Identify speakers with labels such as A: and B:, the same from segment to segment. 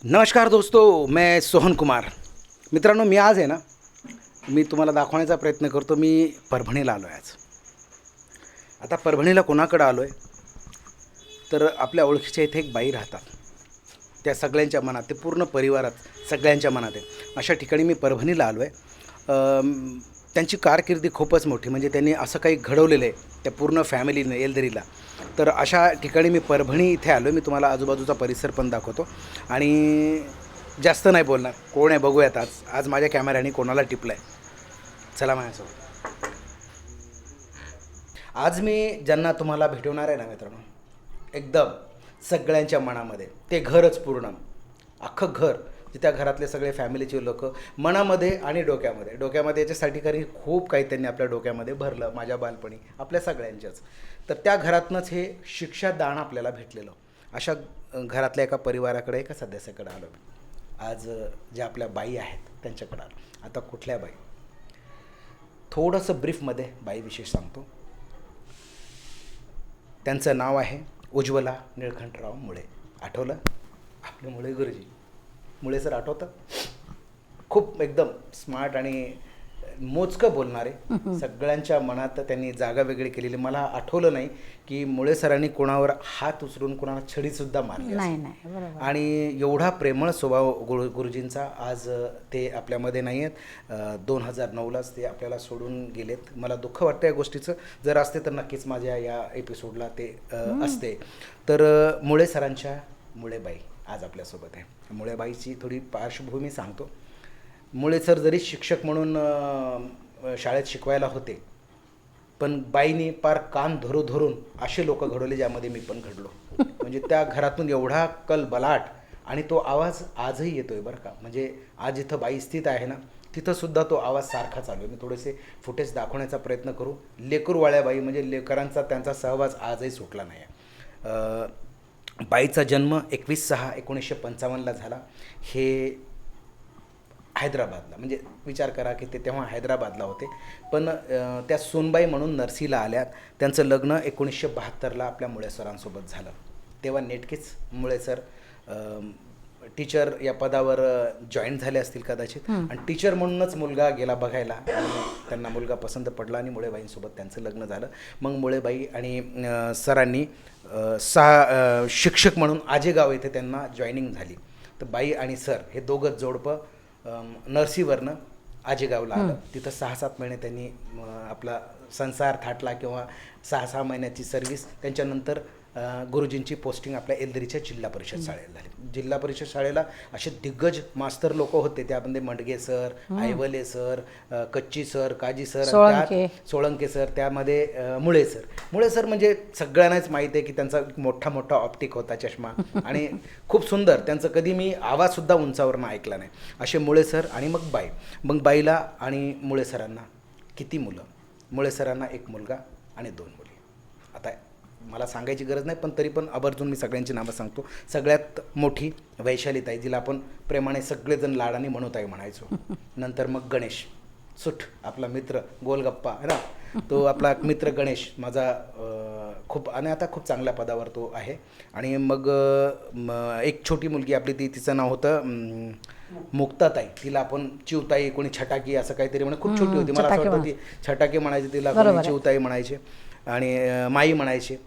A: नमस्कार दोस्तों, मैं सोहन कुमार. मित्रांनो, मी आज आहे ना, मी तुम्हाला दाखवण्याचा प्रयत्न करतो. मी परभणीला आलो आहे आज. आता परभणीला कोणाकडे आलो आहे, तर आपल्या ओळखीच्या इथे एक बाई राहतात. त्या सगळ्यांच्या मनात, ते पूर्ण परिवारात सगळ्यांच्या मनात आहे. अशा ठिकाणी मी परभणीला आलो आहे. त्यांची कारकिर्दी खूपच मोठी, म्हणजे त्यांनी असं काही घडवलेलं आहे त्या पूर्ण फॅमिलीने येलदरीला. तर अशा ठिकाणी मी परभणी इथे आलो आहे. मी तुम्हाला आजूबाजूचा परिसर पण दाखवतो आणि जास्त नाही बोलणार. कोण आहे बघूयात आज. आज माझ्या कॅमेऱ्याने कोणाला टिपलं आहे. चला माझ्यासोबत. आज मी ज्यांना तुम्हाला भेटवणार आहे ना मित्रांनो, एकदम सगळ्यांच्या मनामध्ये ते घरच पूर्ण, अख्खं घर, त्या घरातले सगळे फॅमिलीचे लोक मनामध्ये आणि डोक्यामध्ये याच्यासाठी, कारण खूप काही त्यांनी आपल्या डोक्यामध्ये भरलं माझ्या बालपणी, आपल्या सगळ्यांच्याच. तर त्या घरातनंच हे शिक्षादान आपल्याला भेटलेलं. अशा घरातल्या एका परिवाराकडे, एका सदस्याकडे आलो मी आज. ज्या आपल्या बाई आहेत त्यांच्याकडे आलो. आता कुठल्या बाई, थोडंसं ब्रीफमध्ये बाईविषयी सांगतो. त्यांचं नाव आहे उज्ज्वला निळकंठराव मुळे. आठवलं आपले मुळे गुरुजी, मुळे सर आठवतं? खूप एकदम स्मार्ट आणि मोजकं बोलणारे, सगळ्यांच्या मनात त्यांनी जागा वेगळी केलेली. मला आठवलं नाही की मुळे सरांनी कोणावर हात उचलून कोणाला छडीसुद्धा मारली
B: नाही.
A: आणि एवढा प्रेमळ स्वभाव गुरुजींचा. आज ते आपल्यामध्ये नाही आहेत. 2009लाच ते आपल्याला सोडून गेलेत. मला दुःख वाटतं या गोष्टीचं. जर असते तर नक्कीच माझ्या या एपिसोडला ते असते. तर मुळे सरांच्या मुळेबाई आज आपल्यासोबत आहे. मुळेबाईची थोडी पार्श्वभूमी सांगतो. मुळे सर जरी शिक्षक म्हणून शाळेत शिकवायला होते, पण बाईनी पार कान धरून असे लोक घडवले, ज्यामध्ये मी पण घडलो. म्हणजे त्या घरातून एवढा कलबलाट आणि तो आवाज आजही येतोय बरं का. म्हणजे आज जिथं बाई स्थित आहे ना, तिथंसुद्धा तो आवाज सारखा चालू आहे. मी थोडेसे फुटेज दाखवण्याचा प्रयत्न करू. लेकरूवाळ्या बाई, म्हणजे लेकरांचा त्यांचा सहवास आजही सुटला नाही आहे. बाईचा जन्म 21/6/1955ला झाला. हे हैदराबादला, म्हणजे विचार करा की ते तेव्हा हैदराबादला होते. पण त्या सोनबाई म्हणून नरसीला आल्यात. त्यांचं लग्न 1972ला आपल्या मुळे सरांसोबत झालं. तेव्हा नेटकेच मुळे सर टीचर या पदावर जॉईन झाले असतील कदाचित. आणि टीचर म्हणूनच मुलगा गेला बघायला आणि त्यांना मुलगा पसंत पडला आणि मुळेबाईंसोबत त्यांचं लग्न झालं. मग मुळेबाई आणि सरांनी शिक्षक म्हणून आजेगाव येथे त्यांना जॉईनिंग झाली. तर बाई आणि सर हे दोघंच जोडपं नरसीवरनं आजेगावला आलं. तिथं 6-7 महिने त्यांनी आपला संसार थाटला, किंवा 6-6 महिन्याची सर्व्हिस. त्यांच्यानंतर गुरुजींची पोस्टिंग आपल्या येलदरीच्या जिल्हा परिषद शाळेला झाली. जिल्हा परिषद शाळेला असे दिग्गज मास्तर लोक होते. त्यामध्ये मंडगे सर, आयवले सर, कच्ची सर, काजी सर, सोळंके सर, त्यामध्ये मुळे सर म्हणजे सगळ्यांनाच माहीत आहे की त्यांचा मोठा ऑप्टिक होता, चष्मा, आणि खूप सुंदर. त्यांचं कधी मी आवाजसुद्धा उंचावरनं ऐकला नाही. असे मुळे सर. आणि मग बाईला आणि मुळे सरांना किती मुलं? मुळे सरांना 1 मुलगा आणि 2 मुली. आता मला सांगायची गरज नाही, पण तरी पण आवर्जून मी सगळ्यांची नावं सांगतो. सगळ्यात मोठी वैशालीताई, जिला आपण प्रेमाने सगळेजण लाडाने मनोताई म्हणायचो. नंतर मग गणेश सुठ, आपला मित्र, गोलगप्पा आहे ना, तो आपला मित्र गणेश माझा खूप, आणि आता खूप चांगल्या पदावर तो आहे. आणि मग एक छोटी मुलगी आपली, तिचं नाव होतं मुक्ताताई. तिला आपण चिवताई, कोणी छटाकी असं काहीतरी म्हणे. खूप छोटी होती, मला असं वाटतं ती छटाकी म्हणायची तिला, कोणी चिवताई म्हणायचे आणि माई म्हणायचे.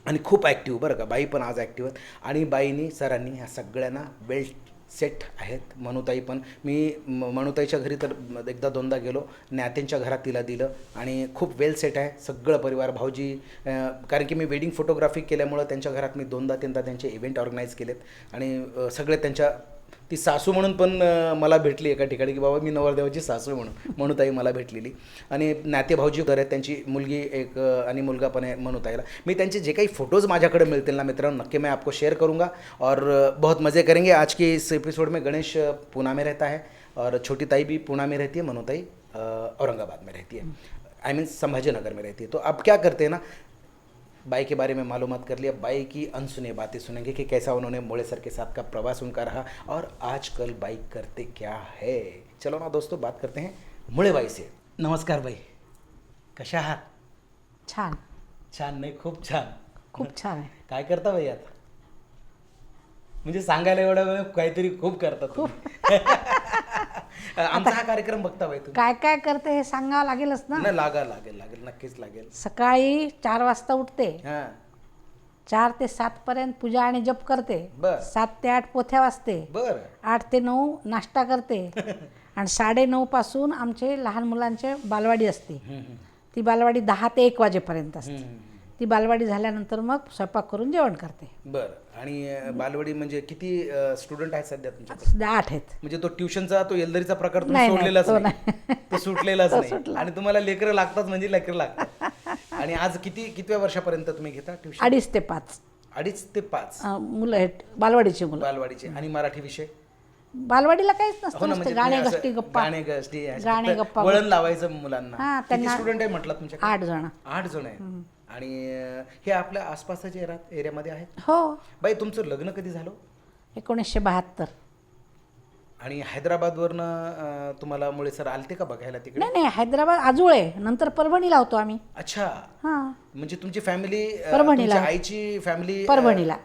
A: आणि खूप ॲक्टिव्ह बरं का. बाई पण आज ॲक्टिव्ह आहेत. आणि बाईनी सरांनी ह्या सगळ्यांना वेल सेट आहेत. मनुताई पण, मी मनुताईच्या घरी तर 1-2दा गेलो. नात्यांच्या घरात तिला दिलं आणि खूप वेल सेट आहे सगळं परिवार. भाऊजी, कारण की मी वेडिंग फोटोग्राफी केल्यामुळं त्यांच्या घरात मी 2-3दा त्यांचे इव्हेंट ऑर्गनाईज केलेत. आणि सगळे त्यांच्या, ती सासू म्हणून पण मला भेटली एका ठिकाणी, की बाबा मी नवरदेवाची सासू म्हणून मनुताई मला भेटलेली. आणि नाते भाऊजी घर आहेत, त्यांची मुलगी एक आणि मुलगा पण आहे मनुताईला. मी त्यांचे जे काही फोटोज़ माझ्याकडे मिळतील ना मित्रांनो, नक्की मैं आपको शेयर करूँगा और बहुत मज़े करेंगे. आज के इस एपिसोड में गणेश पूना में रहता है और छोटी ताई भी पूना में रहती है, मनुताई औरंगाबाद में रहती है, आई मीन संभाजीनगर में रहती है. तो अब क्या करते हैं ना, बाई के बारे में मालूमात कर लिया. बाई की अनसुनी बातें सुनेंगे कि कैसा उन्होंने मुळे सर के साथ का प्रवास उनका रहा और आजकल बाई करते क्या है. चलो ना दोस्तों, बात करते हैं मुळे बाई से. नमस्कार बाई, कशा आहात?
B: छान.
A: छान नाही, खूप छान.
B: खूप छान आहे.
A: काय करता बाई आता? म्हणजे सांगायला एवढा वेळ काहीतरी खूप करतात तुम्ही. आमचा हा कार्यक्रम बघता बाई तुम्ही.
B: काय काय करते हे सांगावं लागेलच ना.
A: नाही लागेल नक्कीच लागेल.
B: सकाळी 4 वाजता उठते,
A: हा
B: 4 ते 7 पर्यंत पूजा आणि जप करते.
A: बर
B: 7 ते 8 पोथ्या वाचते.
A: बर
B: 8 ते 9 नाश्ता करते आणि 9:30 पासून आमचे लहान मुलांचे बालवाडी असते. ती बालवाडी 10 ते 1 वाजेपर्यंत असते. ती बालवाडी झाल्यानंतर मग स्वयंपाक करून जेवण करते.
A: बर आणि बालवाडी म्हणजे किती स्टुडंट आहेत सध्या तुमच्याकडे?
B: सध्या 8 आहेत.
A: म्हणजे तो ट्युशनचा तो एलदरीचा प्रकार तुम्ही
B: नाही,
A: सोडलेलाच
B: तो
A: नाही, तो सुटलेलाच नाही. आणि तुम्हाला लेकरं लागतात म्हणजे लेकरं लागतात. आणि आज कितव्या वर्षापर्यंत तुम्ही घेता ट्युशन?
B: 2.5 ते 5
A: 2.5 ते 5
B: मुलं आहेत, बालवाडीची मुलं.
A: बालवाडीचे. आणि मराठी विषय?
B: बालवाडीला काहीच
A: हो
B: नसतं,
A: ना,
B: नुसते
A: म्हणजे
B: गाणे
A: तुम्ही असं
B: गष्टी गप्पा.
A: गाणे गष्टी असं
B: गाणे
A: फक्त
B: गप्पा
A: वळण लावायचं मुलांना.
B: हा,
A: किती
B: त्यांना
A: स्टुडंट आहे म्हटलं तुमच्याकडे?
B: 8 जण.
A: 8 जण आहेत. आणि हे आपल्या आसपासच्या एरियामध्ये आहेत?
B: हो.
A: बाई तुमचं लग्न कधी झालं?
B: 1972.
A: आणि हैदराबादवरनं तुम्हाला मुळे सर आलते का बघायला तिकडे?
B: नाही, हैदराबाद आजोळे, नंतर परभणीला होतो आम्ही.
A: अच्छा.
B: हां,
A: म्हणजे तुमची फॅमिली,
B: परभणीला.
A: आईची फॅमिली
B: परभणीला.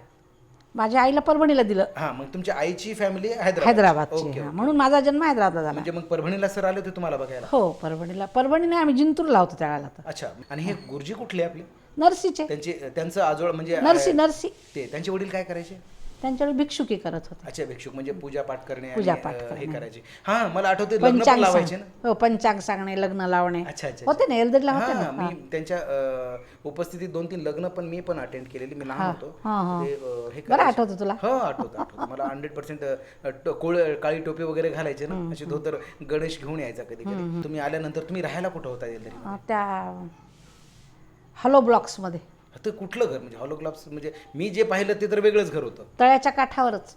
B: माझ्या आईला परभणीला दिलं.
A: हा, मग तुमच्या आईची फॅमिली हैदराबादची.
B: हैदराबादची. म्हणून माझा जन्म हैदराबाद झाला.
A: म्हणजे मग परभणीला सर आले होते तुम्हाला बघायला?
B: हो, परभणी नाही, आम्ही जिंतूरला होतो त्यावेळेला. तर
A: अच्छा. आणि हे गुरुजी कुठले आपले?
B: नरसीचे.
A: त्यांचं आजोळ म्हणजे
B: नरसी
A: ते त्यांचे वडील काय करायचे?
B: त्यांच्याकडे भिक्षुकी करत होते.
A: अच्छा, भिक्षुक म्हणजे पूजा पाठ करणे
B: पूजापाठ
A: आणि
B: करणे.
A: हे करायचे. हा, मला आठवते लग्न पण
B: पंचांग
A: लावायचे ना.
B: हो, पंचांग सांगणे, लग्न लावणे.
A: अच्छा अच्छा.
B: होते ना, एलदरीला होते
A: हा,
B: ना.
A: मी त्यांच्या उपस्थितीत 2-3 लग्न पण मी पण अटेंड केलेली. मी लहान होतो.
B: हा.
A: ते, हे
B: बरं
A: करायचे.
B: आठवतं तुला?
A: हो, आठवतं मला 100%. काळी टोपी वगैरे घालायचे ना, अशी धोतर. गणेश घेऊन यायचा कधी कधी. तुम्ही आल्यानंतर तुम्ही राहायला कुठं होता एलदरी?
B: त्या हॅलो ब्लॉक्समध्ये.
A: ते कुठलं घर म्हणजे हॉलो क्लब्स? म्हणजे मी जे पाहिलं ते तर वेगळंच घर होतं.
B: तळ्याच्या काठावरच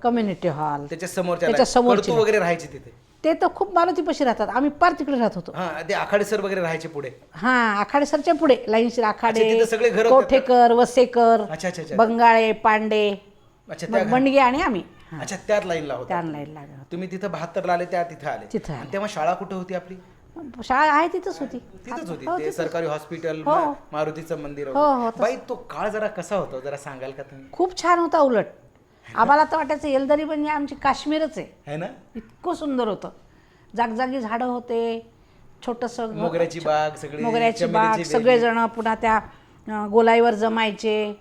B: कम्युनिटी हॉल.
A: त्याच्या समोरच्या
B: त्याच्या समोरची
A: कडतू वगैरे राहायचे तिथे.
B: ते तर खूप मारुतीपाशी राहतात, आम्ही पार तिकडे राहत होतो.
A: हा, ते आखाडे सर वगैरे राहायचे पुढे.
B: हा, आखाडे सरच्या पुढे लाईनशीर
A: अच्छा,
B: आखाडे,
A: तिथं सगळे घरं होते.
B: कोठेकर, वसेकर,
A: अच्छा अच्छा अच्छा.
B: बंगाळे, पांडे,
A: अच्छा, त्या
B: बंडगे आणि आम्ही.
A: अच्छा, त्याच लाईनला होता.
B: त्या लाईनला लागलो.
A: तुम्ही तिथं 72 ला आले, त्या तिथं आले.
B: तिथं आले.
A: आणि तेव्हा शाळा कुठे होती आपली?
B: शाळा आहे तिथंच होती.
A: तिथंच होती.
B: हो,
A: ते
B: तिथंच.
A: सरकारी हॉस्पिटल,
B: हो.
A: मारुतीचं मंदिर
B: हो, हो,
A: वगैरे. बाई तो काळ जरा कसा होता जरा सांगाल का तुम्ही?
B: खूप छान होता. उलट आम्हाला तर वाटायचं एलदरी म्हणजे आमची काश्मीरच आहे.
A: है ना?
B: इतकं सुंदर होतं. जागजागी झाडं होते, छोटंसं
A: मोगऱ्याची बाग सगळी,
B: मोगऱ्याची बाग,
A: चमेलीची
B: सगळेजण पुन्हा त्या गोलाईवर जमायचे.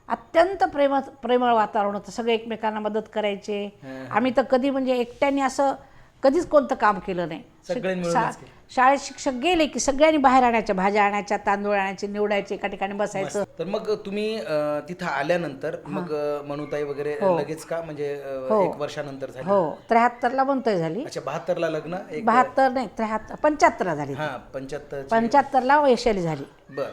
B: अत्यंत प्रेमळ वातावरण होतं. सगळे एकमेकांना मदत करायचे. आम्ही तर कधी म्हणजे एकट्याने असं कधीच कोणतं काम केलं नाही.
A: सगळे मिळूनच केलं.
B: शाळेत शिक्षक गेले की सगळ्यांनी बाहेर आणायच्या, भाज्या आणायच्या, तांदूळ आणायचे, निवडायचे, एका ठिकाणी बसायचं.
A: तर मग तुम्ही तिथं आल्यानंतर मग मनुताई वगैरे लगेच का म्हणजे 1 वर्षानंतर झाली?
B: हो, 73ला बनतोय झाली.
A: अच्छा, 72 ला लग्न.
B: 72 नाही, 75ला झाली.
A: हा, 75.
B: 75ला वैशाली झाली.
A: बर,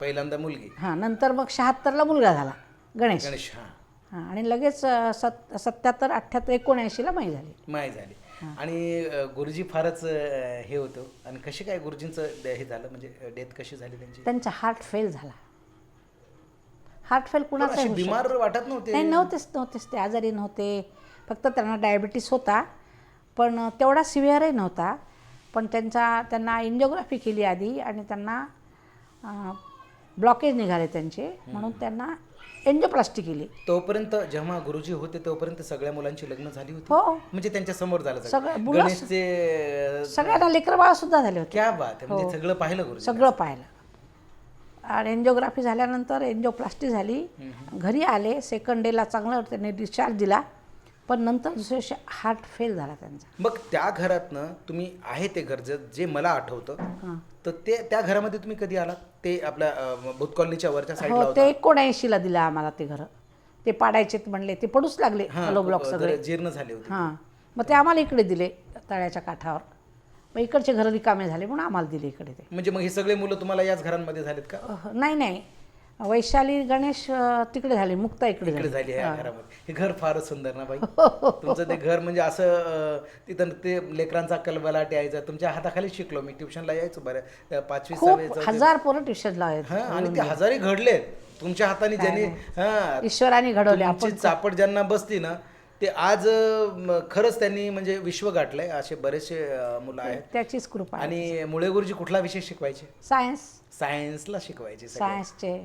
A: पहिल्यांदा मुलगी.
B: हां, नंतर मग 76ला मुलगा झाला, गणेश.
A: हा.
B: हां, आणि लगेच 77, 78, 79ला माई झाली.
A: माय झाली. आणि गुरुजी फारच हे होतं. आणि कशी काय गुरुजींचं हे झालं म्हणजे डेथ कशी झाली त्यांची?
B: त्यांचा हार्ट फेल झाला. हार्ट फेल कुणाचा
A: बिमार वाटत नव्हते?
B: नाही, नव्हतेच ते आजारी नव्हते. फक्त त्यांना डायबिटीस होता, पण तेवढा सिव्हिअरही नव्हता. पण त्यांना एंजिओग्राफी केली आधी आणि त्यांना ब्लॉकेज निघाले त्यांचे, म्हणून त्यांना एंजिओप्लास्टी केली.
A: तोपर्यंत जेव्हा गुरुजी होते तोपर्यंत सगळ्या मुलांची लग्न झाली होती?
B: हो,
A: म्हणजे त्यांच्या समोर झालं
B: सगळं.
A: गणेशचे
B: सगळ्यांना लेकरबाळ सुद्धा झाले होते.
A: क्या बात आहे. म्हणजे सगळं पाहिलं गुरुजी?
B: सगळं पाहिलं. आणि एंजिओग्राफी झाल्यानंतर एंजिओप्लास्टी झाली. घरी आले. सेकंड डेला चांगलं त्यांनी डिस्चार्ज दिला, पण नंतर दुसऱ्या दिवशी हार्ट फेल झाला त्यांचा.
A: मग त्या घरातनं तुम्ही आहे ते घर जे मला आठवतं, तर त्या घरामध्ये तुम्ही कधी आलात? ते आपल्या भूत कॉलनीच्या वरच्या साईडला
B: हो, ते 79ला दिलं आम्हाला ते घर. ते पाडायचे म्हणले, ते पडूच लागले. हॅलो ब्लॉक सगळे
A: जीर्ण झाले होते.
B: हां, मग ते आम्हाला इकडे दिले तळ्याच्या काठावर. मग इकडचे घर रिकामे झाले म्हणून आम्हाला दिले इकडे ते.
A: म्हणजे मग हे सगळे मुलं तुम्हाला याच घरांमध्ये झालेत का?
B: नाही, वैशाली गणेश तिकडे झाले, मुक्ता इकडे
A: झाली या घरामध्ये. हे घर फारच सुंदर ना बाई. तुमचं ते घर म्हणजे असं तिथं ते लेकरांचा कलबलाट यायचा. तुमच्या हाताखाली शिकलो मी. ट्युशनला यायचो बरं 5वी 6वी.
B: 1000 पोरं ट्युशनला आहेत.
A: आणि ते हजारही घडले तुमच्या हाताने, ज्यांनी
B: ईश्वराने घडवले.
A: आपण चापट ज्यांना बसली ना, ते आज खरंच त्यांनी म्हणजे विश्व गाठलंय. असे बरेचसे मुलं आहेत.
B: त्याचीच कृपा.
A: आणि मुळे गुरुजी कुठला विषय शिकवायचे?
B: सायन्सला
A: शिकवायचे.
B: सायन्सचे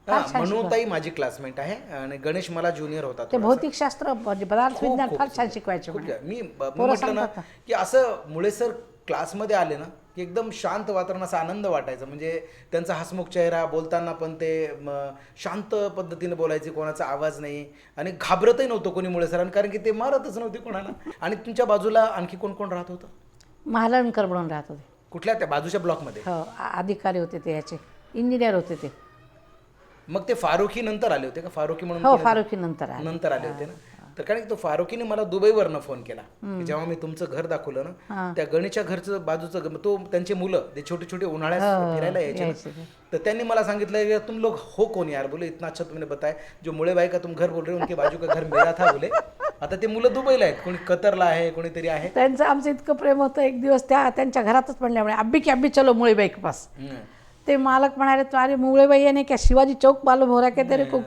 B: फार छान
A: म्हणून ताई माझी क्लासमेट आहे आणि गणेश मला ज्युनियर होता
B: ते भौतिकशास्त्र म्हणजे पदार्थ विज्ञान फार छान शिकवायचे
A: खूप
B: म्हणे.
A: मी
B: पोरं
A: म्हटलं ना
B: सांगतात
A: की असं मुळे सर क्लासमध्ये आले ना की एकदम शांत वातावरण, असा आनंद वाटायचा. म्हणजे त्यांचा हसमुख चेहरा, बोलताना पण ते शांत पद्धतीने बोलायचे, कोणाचा आवाज नाही आणि घाबरतही नव्हतं कोणी मुळे सरांना, कारण की ते मारतच नव्हते कोणाला. आणि तुमच्या बाजूला आणखी कोण कोण राहत होतं?
B: महालणकर म्हणून राहत होते.
A: कुठल्या? त्या बाजूच्या ब्लॉकमध्ये?
B: हो, अधिकारी होते ते, याचे इंजिनियर होते ते.
A: मग ते फारुखी नंतर आले होते का? फारुखी म्हणून
B: हो,
A: कोणी-
B: फारुखी नंतर आले.
A: नंतर आले होते ना. तर कारण की तो फारुकीने मला दुबईवरनं फोन केला की जेव्हा मी तुमचं घर दाखवलं ना, त्या गणेशच्या घरचं बाजूचं तो त्यांचे मुलं ते छोटे छोटे उन्हाळ्यात फिरायला यायचे ना, तर त्यांनी मला सांगितलं यार तुम लोग हो कौन यार, बोले इतना अच्छा तुमने बताया, जो मुळे भाई का तुम घर बोल रहे हो उनके बाजू का घर मेरा था बोले. आता ते मुलं दुबईला आहेत, कोणी कतरला आहे, कोणीतरी आहे.
B: त्यांचं आमचं इतकं प्रेम होतं. एक दिवस त्यांच्या घरातच म्हणल्यामुळे अब्बी की अब्बी चलो मुळेबाई के पास. ते मालक म्हणाले तो अरे मुळेबाई यानी क्या शिवाजी चौक मालूम हो रहा क्या तेरे को?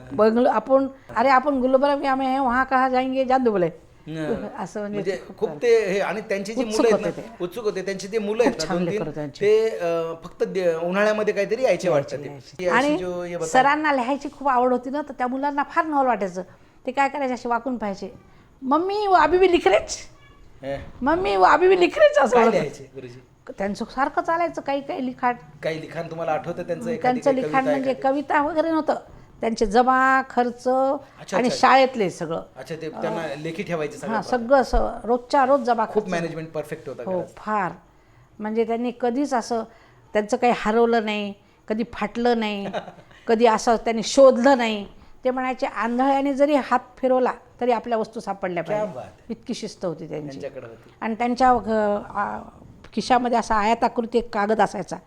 B: अपन अरे आपण गुलबर्गा में हैं वहाँ कहाँ जाएंगे जान दो बोले. असं
A: म्हणजे खूप ते हे. आणि त्यांची जी मुलं आहेत ना, उत्सुक होते. त्यांची ते मुलं आहेत ना 2-3, ते फक्त उन्हाळ्यामध्ये काहीतरी यायचे वाटतं ते.
B: आणि सरांना लिहायची खूप आवड होती ना, तर त्या मुलांना फार नवल वाटायचं. ते काय करायचे, असे वाकून पाहायचे, मम्मी वो अभी भी लिख रेच, मम्मी वो अभी भी लिख रेच, असं
A: लिहायचे गुरुजी.
B: त्यांचं सारखं चालायचं. काही लिखाण.
A: काही लिखाण तुम्हाला आठवतं त्यांचं?
B: त्यांचं लिखाण म्हणजे कविता वगैरे नव्हतं, त्यांचे जमा खर्च आणि शाळेतले सगळं.
A: अच्छा, ते त्यांना लेखी ठेवायचे सगळं.
B: हां, सगळं रोजच्या रोज जमा.
A: खूप मॅनेजमेंट परफेक्ट होता.
B: हो, फार. म्हणजे त्यांनी कधीच असं त्यांचं काही हरवलं नाही, कधी फाटलं नाही, कधी असं त्यांनी शोधलं नाही. ते म्हणायचे आंधळ्याने जरी हात फिरवला तरी आपल्या वस्तू सापडल्या पाहिजे, इतकी शिस्त होती त्यांची. आणि त्यांच्या खिशामध्ये असा आयताकृती एक कागद असायचा,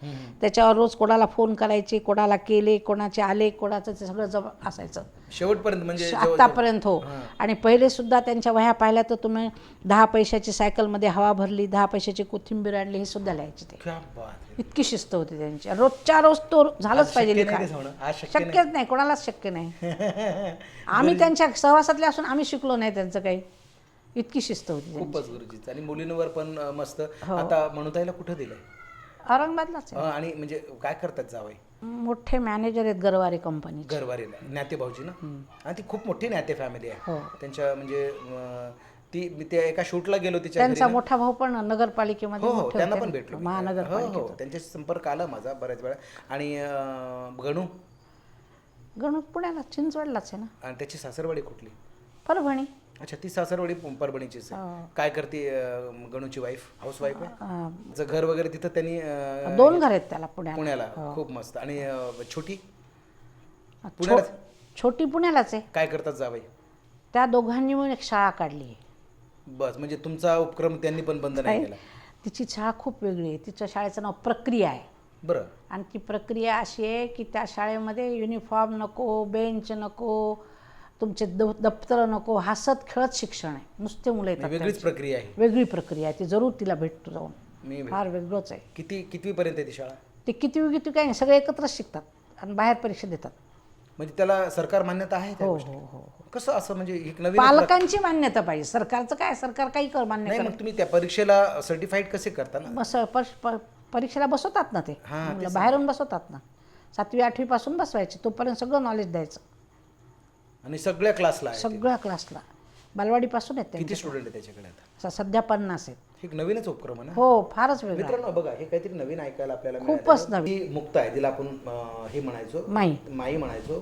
B: त्याच्यावर रोज कोणाला फोन करायचे, कोणाला केले, कोणाचे आले, कोणाचं ते सगळं जमा असायचं
A: शेवटपर्यंत, म्हणजे
B: आत्तापर्यंत. हो. आणि पहिले सुद्धा त्यांच्या वह्या पाहिल्या तर तुम्ही 10 पैशाची सायकलमध्ये हवा भरली, 10 पैशाची कोथिंबीर आणली, हे सुद्धा लिहायचे ते. इतकी शिस्त होती त्यांची. रोजच्या रोज तो झालंच पाहिजे लिखाण. शक्यच नाही, कोणालाच शक्य नाही. आम्ही त्यांच्या सहवासातले असून आम्ही शिकलो नाही त्यांचं काही. इतकी शिस्त होती.
A: खूपच गुरुजीच. आणि मुलींवर पण मस्त. आता म्हणूताईला कुठं दिलंय?
B: औरंगाबादलाच.
A: आणि म्हणजे काय करतात जावई?
B: मोठे मॅनेजर आहेत गरवारे कंपनी.
A: गरवारीला ज्ञाते भाऊजी ना. आणि ती खूप मोठी ज्ञाते फॅमिली आहे त्यांच्या. म्हणजे ती त्या एका शूटला गेलो तिच्या घरी.
B: त्यांचा मोठा भाऊ पण नगरपालिकेमध्ये.
A: हो, त्यांना पण भेटलो
B: महानगरपालिका.
A: हो, त्यांच्याशी संपर्क आला माझा बऱ्याच वेळा. आणि
B: गणू पुण्याला चिंचवडलाच आहे ना.
A: आणि त्याची सासरवाडी कुठली?
B: परभणी.
A: अच्छा, ती सासरवाडी परभणीचीच आहे. काय करते गणूची वाईफ? हाऊस वाईफ आहे. घर वगैरे तिथं त्यांनी
B: 2 घर आहेत त्याला
A: पुण्याला. खूप मस्त. आणि छोटी
B: छोटी पुण्यालाच आहे.
A: काय करतात जावई?
B: त्या दोघांनी मिळून एक शाळा काढली आहे.
A: बस, म्हणजे तुमचा उपक्रम त्यांनी पण बंद नाही केला.
B: तिची शाळा खूप वेगळी आहे. तिच्या शाळेचं नाव प्रक्रिया आहे.
A: बरं.
B: आणि ती प्रक्रिया अशी आहे की त्या शाळेमध्ये युनिफॉर्म नको, बेंच नको, तुमचे दप्तर नको, हसत खेळत शिक्षण आहे. नुसते मुलं येतात.
A: वेगळीच प्रक्रिया आहे.
B: वेगळी प्रक्रिया आहे ती. जरूर तिला भेटतो जाऊन. फार वेगळंच आहे.
A: कितवीपर्यंत आहे ती शाळा?
B: ते कितवी काही नाही, सगळे एकत्रच शिकतात आणि बाहेर परीक्षा देतात.
A: म्हणजे त्याला सरकार मान्यता आहे?
B: हो हो हो.
A: कसं असं? म्हणजे एक नवीन
B: पालकांची मान्यता पाहिजे. सरकारचं काय, सरकार काही मान्य
A: नाही. मग तुम्ही त्या परीक्षेला सर्टिफाईड कसे करता ना?
B: परीक्षेला बसवतात ना ते. बाहेरून बसवतात ना. 7वी 8वी पासून बसवायचे. तोपर्यंत सगळं नॉलेज द्यायचं.
A: आणि सगळ्या क्लासला?
B: सगळ्या क्लासला. बालवाडीपासून आहेत.
A: किती स्टुडंट आहे त्याच्याकडे आता?
B: सध्या 50 आहेत.
A: एक नवीन उपक्रम आहे ना.
B: हो, फारच वेगळं.
A: मित्रांनो बघा, हे काहीतरी नवीन ऐकायला आपल्याला
B: खूपच नवीन.
A: ती मुक्त आहे, तिला आपण हे म्हणायचो माई म्हणायचो.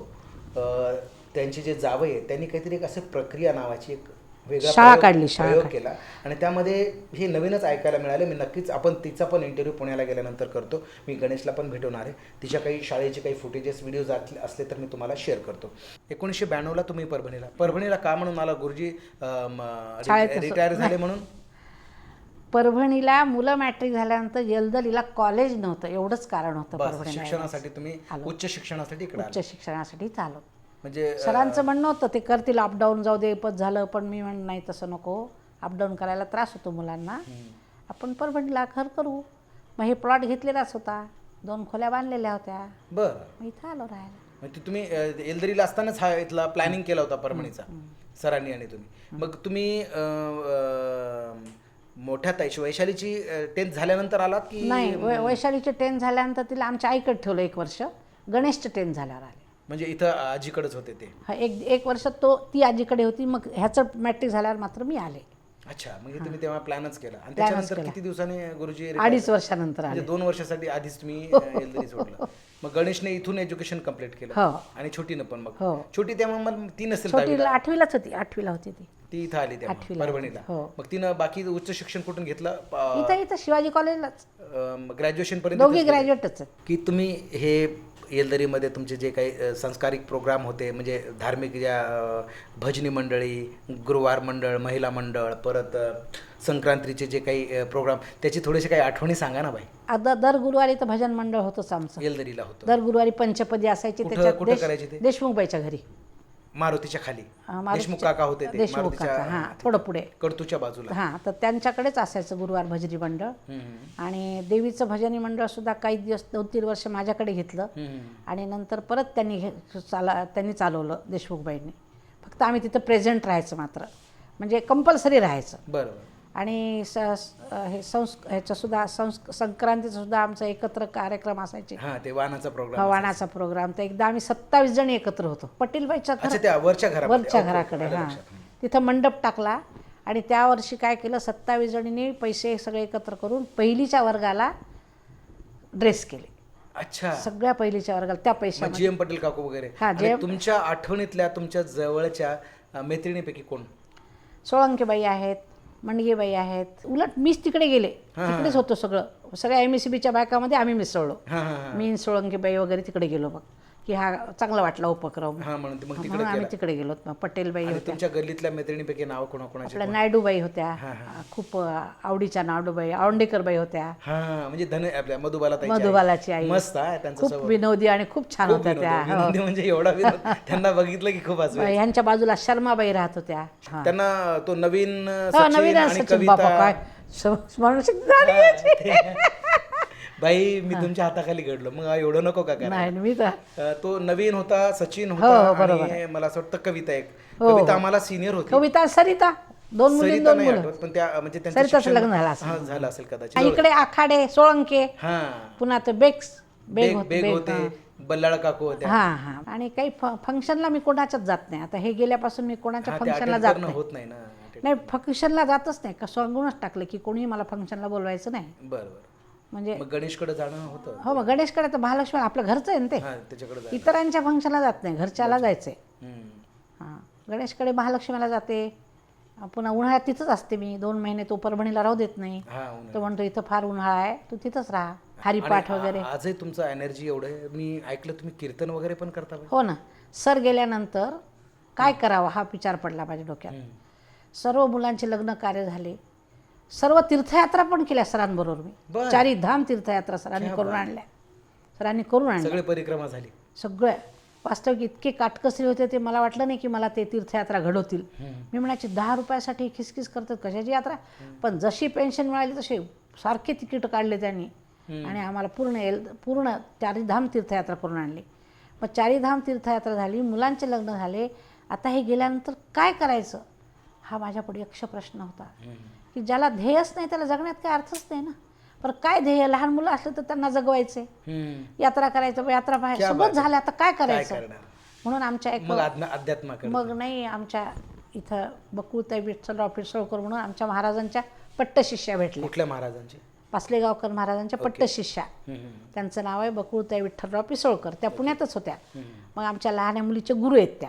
A: त्यांचे जे जावई आहेत त्यांनी काहीतरी एक असं प्रक्रिया नावाची एक वेगळा
B: शाळा काढली,
A: प्रयोग केला. आणि त्यामध्ये हे नवीनच ऐकायला मिळाले. मी नक्कीच आपण तिचा पण इंटरव्ह्यू पुण्याला गेल्यानंतर करतो. मी गणेशला पण भेटवणार आहे. तिच्या काही शाळेचे काही फुटेजेस व्हिडिओज असले तर मी तुम्हाला शेअर करतो. 1992ला तुम्ही परभणीला का म्हणून? मला गुरुजी रिटायर झाले म्हणून.
B: परभणीला मुलं मॅट्रिक झाल्यानंतर येलदरीला कॉलेज नव्हतं, एवढंच कारण होतं. परभणीला
A: शिक्षणासाठी तुम्ही उच्च शिक्षणासाठी इकडे?
B: उच्च शिक्षणासाठी आलो.
A: म्हणजे
B: सरांचं म्हणणं होतं ते करतील अपडाऊन, जाऊ दे पद झालं. पण मी म्हणलं नाही, तसं नको. अपडाऊन करायला त्रास होतो मुलांना. आपण परभणीला घर करू. मग हे प्लॉट घेतलेलाच होता. 2 खोल्या बांधलेल्या होत्या.
A: बरं.
B: मग इथं आलो राहायला.
A: म्हणजे तुम्ही येलदरीला असतानाच हा इथला प्लॅनिंग केला होता परभणीचा सरांनी आणि तुम्ही. मग तुम्ही मोठ्या ताईची वैशालीची 10th झाल्यानंतर आलात की?
B: नाही, वैशालीचे 10th झाल्यानंतर तिला आमच्या आईकडे ठेवलं 1 वर्ष. गणेशचे 10th झाल्यावर आले.
A: म्हणजे इथं आजीकडेच होते ते.
B: हा एक वर्ष ती आजीकडे होती. मग ह्याचं मॅट्रिक झाल्यावर मात्र मी आले.
A: अच्छा, म्हणजे तुम्ही तेव्हा प्लॅनच केला आणि
B: प्लॅनच
A: त्याच्यानंतर
B: केला.
A: किती दिवसांनी गुरुजी
B: 2.5 वर्षानंतर
A: म्हणजे
B: आले.
A: 2 वर्षासाठी आधीच तुम्ही येलदरी सोडलं. मग गणेशने इथून एज्युकेशन कम्प्लीट केलं
B: हो.
A: आणि छोटीनं पण. मग
B: हो.
A: छोटी तेव्हा मग ती नसेल
B: छोटीला
A: 10वीला.
B: 8वीलाच होती. 8वीला होती ती.
A: ती इथं आली तेव्हा
B: 8वीला
A: परभणीला.
B: हो.
A: मग तिनं बाकी उच्च शिक्षण कुठून घेतलं?
B: इथं शिवाजी कॉलेजलाच.
A: ग्रॅज्युएशन पर्यंत
B: दोघी
A: इथंच गेले?
B: ग्रॅज्युएटच आहेत.
A: की तुम्ही हे येलदरीमध्ये तुमचे जे काही सांस्कारिक प्रोग्राम होते, म्हणजे धार्मिक ज्या भजनी मंडळी, गुरुवार मंडळ, महिला मंडळ, परत संक्रांतीचे जे काही प्रोग्राम, त्याची थोडीशी काही आठवणी सांगा ना बाई.
B: आता दर गुरुवारी तर भजन मंडळ होतंच आमचं.
A: येलदरीला होतं.
B: दर गुरुवारी पंचपदी असायची.
A: कुठं करायचे ते?
B: देशमुखबाईच्या घरी,
A: मारुतीच्या खाली.
B: मारुतीच्या-
A: देशमुख काका होते ते.
B: देशमुख काका, हां, थोडं पुढे.
A: कडतूच्या बाजूला.
B: हां, तर त्यांच्याकडेच असायचं गुरुवार भजनी मंडळ. आणि देवीचं भजनी मंडळ सुद्धा काही दिवस 2-3 वर्ष माझ्याकडे घेतलं. आणि नंतर परत त्यांनी चालवलं देशमुखबाईंनी. फक्त आम्ही तिथं प्रेझेंट राहायचं मात्र, म्हणजे कंपल्सरी राहायचं.
A: बरोबर.
B: आणि संक्रांतीचं सुद्धा आमचा एकत्र कार्यक्रम असायचे.
A: हां, ते वाणाचा प्रोग्राम.
B: वाणाचा प्रोग्राम. तर एकदा आम्ही 27 जण एकत्र होतो पटेलबाईच्या
A: अच्छा, त्या वरच्या
B: घराकडे. हां, तिथं मंडप टाकला. आणि त्या वर्षी काय केलं, 27 जणींनी पैसे सगळे एकत्र करून पहिलीच्या वर्गाला ड्रेस केले.
A: अच्छा,
B: सगळ्या पहिलीच्या वर्गाला त्या पैशामध्ये.
A: GM पटेल काकू वगैरे.
B: हां,
A: आणि तुमच्या आठवणीतल्या तुमच्या जवळच्या मैत्रिणीपैकी कोण?
B: सोळंकेबाई आहेत, मंडगेबाई आहेत. उलट मीच तिकडे गेले, तिकडेच होतो सगळं. सगळ्या MSCBच्या बायकामध्ये आम्ही मिसळलो. मी सोळंकेबाई वगैरे तिकडे गेलो. मग की हा चांगला वाटला उपक्रम. म्हणून आम्ही तिकडे गेलो. मग पटेलबाई होत्या.
A: तुमच्या गल्लीतल्या मैत्रिणीपैकी नाव कोणाकोणाचे?
B: आपल्या नायडूबाई होत्या, खूप आवडीच्या नायडूबाई. औंडेकरबाई होत्या.
A: म्हणजे आपल्या
B: मधुबालाची आई.
A: मस्त आहे त्यांचं.
B: खूप विनोदी आणि खूप छान होत्या त्या.
A: म्हणजे एवढा विनोद त्यांना बघितलं की खूप हसू.
B: ह्यांच्या बाजूला शर्माबाई राहत होत्या.
A: त्यांना तो नवीन
B: नवीन सचिन बापा काय स्मरणशक्ती झाली.
A: बाई, मी तुमच्या हाताखाली घडलो, मग एवढं नको का?
B: नाही, मी तर
A: तो नवीन होता, सचिन होता. आणि मला असं वाटतं कविता, एक कविता आम्हाला सिनियर होती.
B: कविता, सरिता, 2 मुली 2 मुलं.
A: पण त्या म्हणजे
B: सरिताचं लग्न
A: झालं असेल कदाचित.
B: इकडे आखाडे, सोळंके, पुन्हा ते बेग
A: होते, बल्लाळ काकू होत्या.
B: हां. आणि काही फंक्शनला मी कोणाच्याच जात नाही. आता हे गेल्यापासून मी कोणाच्या फंक्शनला जात
A: नाही.
B: नाही, फंक्शनला जातच नाही. का सांगूनच टाकलं की कोणीही मला फंक्शनला बोलवायचं नाही.
A: बरोबर.
B: म्हणजे
A: गणेशकडे जाणं होतं.
B: हो, मग गणेशकडे तर महालक्ष्मी आपलं घरचं आहे ना ते.
A: त्याच्याकडे
B: इतरांच्या फंक्शनला जात नाही, घरच्याला जायचंय. हां, गणेशकडे महालक्ष्मीला जाते. पुन्हा उन्हाळ्यात तिथंच असते मी. 2 महिने तो परभणीला राहू देत नाही. तो म्हणतो इथं फार उन्हाळा आहे, तू तिथंच राहा. हरिपाठ वगैरे.
A: आजही तुमचं एनर्जी एवढं. मी ऐकलं तुम्ही कीर्तन वगैरे पण करता.
B: हो ना. सर गेल्यानंतर काय करावं हा विचार पडला माझ्या डोक्यात. सर्व मुलांचे लग्न कार्य झाले. सर्व तीर्थयात्रा पण केल्या सरांबरोबर मी. 4 धाम तीर्थयात्रा सरांनी करून आणल्या.
A: सगळी परिक्रमा झाली.
B: सगळ्या वास्तविक इतके काटकसरी होते ते. मला वाटलं नाही की मला ते तीर्थयात्रा घडवतील. मी म्हणायचे 10 रुपयासाठी खिसखिस करतात, कशाची यात्रा. पण जशी पेन्शन मिळाली तसे सारखे तिकीट काढले त्यांनी. आणि आम्हाला पूर्ण 4 धाम तीर्थयात्रा करून आणली. मग 4 धाम तीर्थयात्रा झाली, मुलांचे लग्न झाले. आता हे गेल्यानंतर काय करायचं हा माझ्यापुढे यक्ष प्रश्न होता. की ज्याला ध्येयच नाही त्याला जगण्यात काय अर्थच नाही ना. पण काय ध्येय, लहान मुलं असले तर त्यांना जगवायचे, यात्रा करायचं, यात्रा पाहायचं, सगळं झालं. आता काय करायचं. म्हणून आमच्या मग नाही, आमच्या इथं बकुळताई विठ्ठलराव पिळसोळकर म्हणून आमच्या महाराजांच्या पट्टशिष्या भेटल्या.
A: कुठल्या महाराजांची?
B: पासलेगावकर महाराजांच्या पट्टशिष्या. त्यांचं नाव आहे बकुळताई विठ्ठलराव पिळसोळकर. त्या पुण्यातच होत्या. मग आमच्या लहान मुलीचे गुरु आहेत त्या.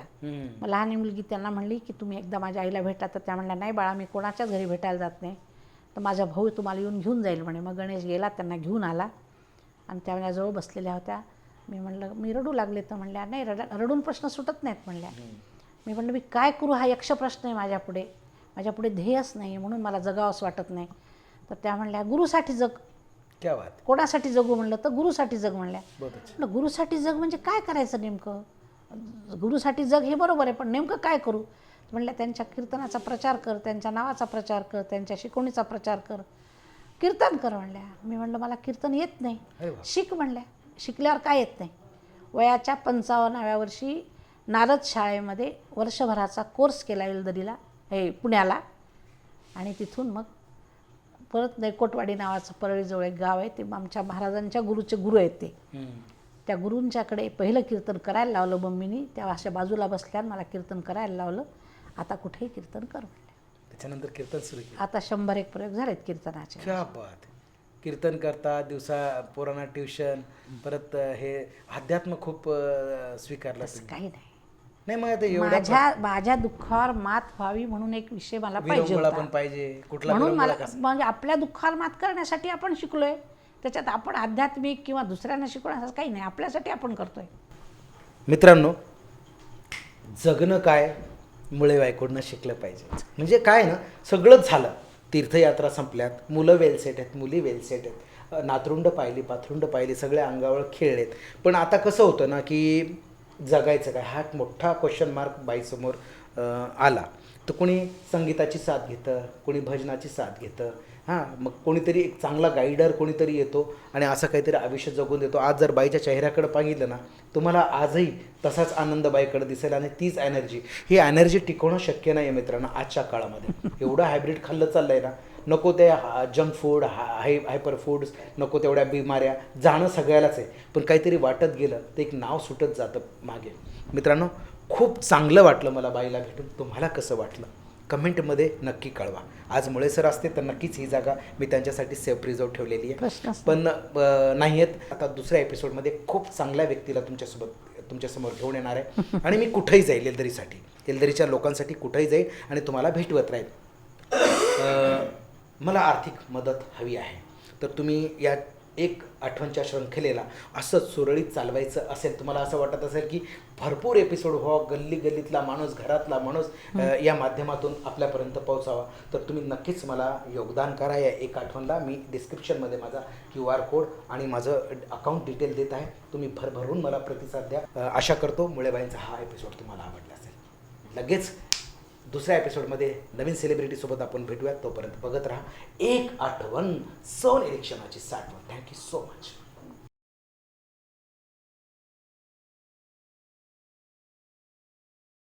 B: मग लहान मुलगी त्यांना म्हणली की तुम्ही एकदा माझ्या आईला भेटा. तर त्या म्हणल्या नाही बाळा, मी कोणाच्याच घरी भेटायला जात नाही, तर माझा भाऊ तुम्हाला येऊन घेऊन जाईल म्हणे. मग गणेश गेला, त्यांना घेऊन आला आणि त्या माझ्याजवळ बसलेल्या होत्या. मी म्हणलं मी रडू लागले. तर म्हणल्या नाही, रडून प्रश्न सुटत नाहीत म्हणल्या. मी म्हणलं मी काय करू, हा यक्ष प्रश्न आहे माझ्यापुढे ध्येयच नाही, म्हणून मला जगावंसं वाटत नाही. तर त्या म्हणल्या गुरुसाठी जग.
A: क्या बात.
B: कोणासाठी जगू म्हणलं तर गुरुसाठी जग म्हणल्या. म्हटलं गुरुसाठी जग म्हणजे काय करायचं नेमकं. गुरुसाठी जग हे बरोबर आहे, पण नेमकं काय करू. म्हणल्या त्यांच्या कीर्तनाचा प्रचार कर, त्यांच्या नावाचा प्रचार कर, त्यांच्या शिकवणीचा प्रचार कर, कीर्तन कर म्हणल्या. मी म्हणलं मला कीर्तन येत नाही. शिक म्हणल्या. शिकल्यावर काय येत नाही. वयाच्या 55व्या वर्षी नारद शाळेमध्ये वर्षभराचा कोर्स केला येलदरीला, पुण्याला. आणि तिथून मग परत नैकोटवाडी नावाचं परळीजवळ एक गाव आहे, ते आमच्या महाराजांच्या गुरुचे गुरु आहेत ते. त्या गुरूंच्याकडे पहिलं कीर्तन करायला लावलं मम्मीनी, त्या अशा बाजूला बसल्या मला कीर्तन करायला लावलं. आता कुठेही कीर्तन कर म्हणले.
A: त्याच्यानंतर कीर्तन सुरू केलं.
B: आता 100 एक प्रयोग झालेत कीर्तनाचे.
A: क्या बात. कीर्तन करता, दिवसा पोरांना ट्युशन, परत हे अध्यात्म खूप स्वीकारला तुम्ही.
B: काही नाही,
A: नाही मग आता एवढं
B: माझ्या दुःखावर मात व्हावी म्हणून एक विषय मला पाहिजे
A: विरंगुळा
B: होता.
A: पण पाहिजे. कुठला
B: म्हणून
A: विरंगुळा
B: मला
A: कसा?
B: म्हणजे आपल्या दुःखावर मात करण्यासाठी आपण शिकलोय. त्याच्यात आपण आध्यात्मिक किंवा दुसऱ्यांना शिकवण्याचं काही नाही, आपल्यासाठी आपण करतोय.
A: मित्रांनो, जगणं काय मुळे बायकोडनं शिकलं पाहिजे. म्हणजे काय ना, सगळंच झालं. तीर्थयात्रा संपल्यात, मुलं वेलसेट आहेत, मुली वेलसेट आहेत, नातरुंड पाहिली, पाथरुंड पाहिली, सगळे अंगावर खेळलेत. पण आता कसं होतं ना की जगायचं काय हा एक मोठा क्वेश्चन मार्क बाईसमोर आला. तर कोणी संगीताची साथ घेतं, कोणी भजनाची साथ घेतं. हां, मग कोणीतरी एक चांगला गाईडर कोणीतरी येतो आणि असं काहीतरी आयुष्य जगून देतो. आज जर बाईच्या चेहऱ्याकडे पाहिलं ना, तुम्हाला आजही तसाच आनंद बाईकडे दिसेल आणि तीच एनर्जी. ही एनर्जी टिकवणं शक्य नाही आहे मित्रांनो आजच्या काळामध्ये. एवढं हायब्रिड खाल्लं चाललं आहे ना, नको ते जंक फूड, हायपर फूड्स, नको तेवढ्या बिमाऱ्या. जाणं सगळ्यालाच आहे, पण काहीतरी वाटत गेलं तर एक नाव सुटत जातं मागे. मित्रांनो, खूप चांगलं वाटलं मला बाईला भेटून. तुम्हाला कसं वाटलं कमेंटमध्ये नक्की कळवा. आज मुळे सर असते तर नक्कीच ही जागा मी त्यांच्यासाठी सेफ प्रिझर्व ठेवलेली आहे, पण नाही आहेत. आता दुसऱ्या एपिसोडमध्ये खूप चांगल्या व्यक्तीला तुमच्यासमोर घेऊन येणार आहे आणि मी कुठेही जाईल एलदरीसाठी, एलदरीच्या लोकांसाठी कुठेही जाईल आणि तुम्हाला भेटवत राहील. मला आर्थिक मदत हवी आहे, तर तुम्ही या एक आठवणच्या शृंखलेला असंच सुरळीत चालवायचं असेल, तुम्हाला असं वाटत असेल की भरपूर एपिसोड व्हावा, गल्ली गल्लीतला माणूस, घरातला माणूस या माध्यमातून आपल्यापर्यंत पोहोचावा, तर तुम्ही नक्कीच मला योगदान करा. या एक आठवणला मी डिस्क्रिप्शनमध्ये माझा QR कोड आणि माझं अकाउंट डिटेल देत आहे. तुम्ही भरभरून मला प्रतिसाद द्या. आशा करतो मुळेबाईंचा हा एपिसोड तुम्हाला आवडला असेल. लगेच दुसऱ्या एपिसोडमध्ये नवीन सेलिब्रिटीसोबत आपण भेटूयात. तोपर्यंत बघत राहा एक आठवण, सौ निरीक्षणाची साठवण. Thank you so much.